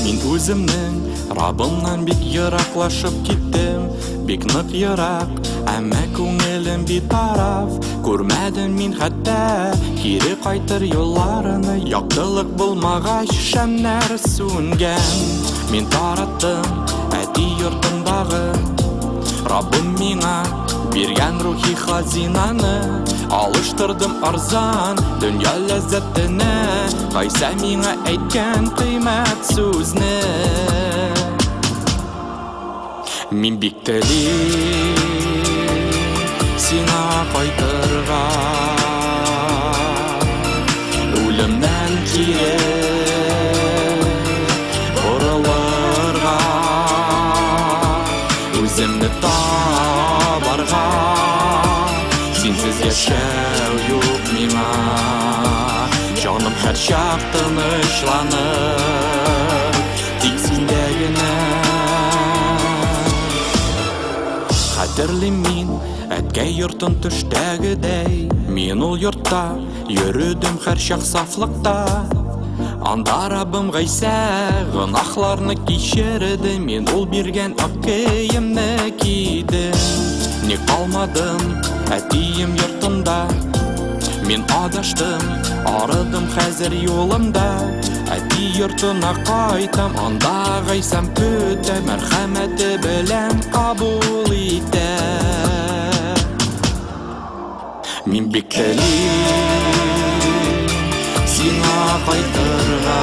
Мин үземнең Раббымнан бик ераклашып киттем, бик нык ерак, әмма күңелем битараф. Күрмәдем мин хәтта кире кайтыр юлларыны, яктылык булмагач шәмнәр сүнгән. Мин тараттым әти йортындагы Раббым миңа биргән рухи хазинаны, алыштырдым арзан дөнья ләззәтенә, кайса миңа әйткән кыйммәт сүзне. Мин бик телим сиңа кайтырга, үлемнән кире борылырга, үземне табарга. Синсез яшәү юк миңа, җаным һәр чак тынычланыр, тик синдә генә. Хәтерлим мин әткәй йортын төштәгедәй, мин ул йортта йөрүдем һәр чак сафлыкта. Анда Раббым Гайса гынахларны кичерде, мин ул биргән ак киемне кидем. Ник калмадым әтием йортында, мин адаштым, арыдым хәзер юлымда. Әти йортына кайтам, анда Гайсам көтә, мәрхәмәте белән кабул итә. Мин бик телим сиңа кайтырга,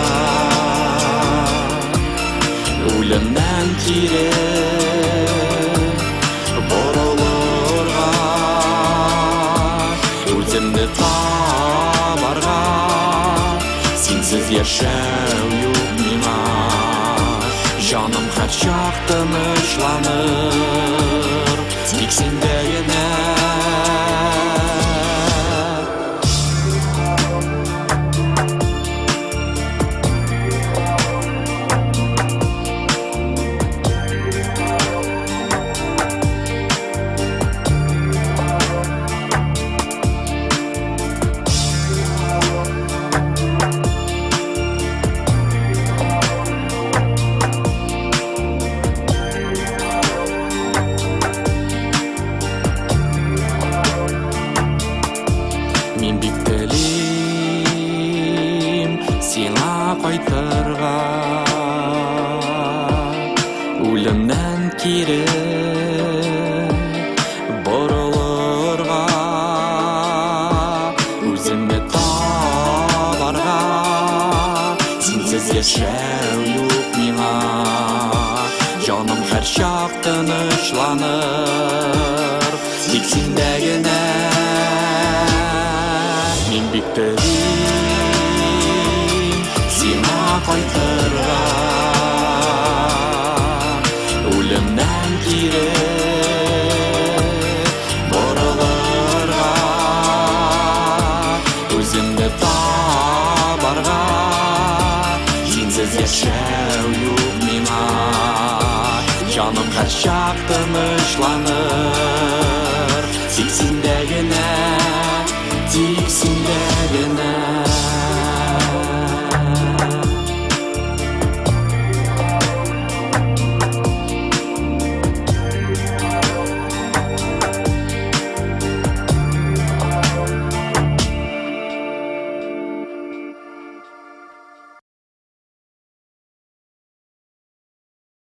үлемнән кире борылырга, үземне табарга. Синсез яшәү юк миңа, җаным һәр чак тынычланыр, тик синдә генә. Мин бик телим сиңа кайтырга, үлемнән кире борылырга, үземне табарга. Синсез яшәү юк миңа, җаным һәр чак тынычланыр, тик синдә генә. Мин бик телим сиңа кайтырга, үлемнән кире борылырга, үземне табарга. Синсез яшәү юк миңа, җаным һәр чак тынычланыр, тик синдә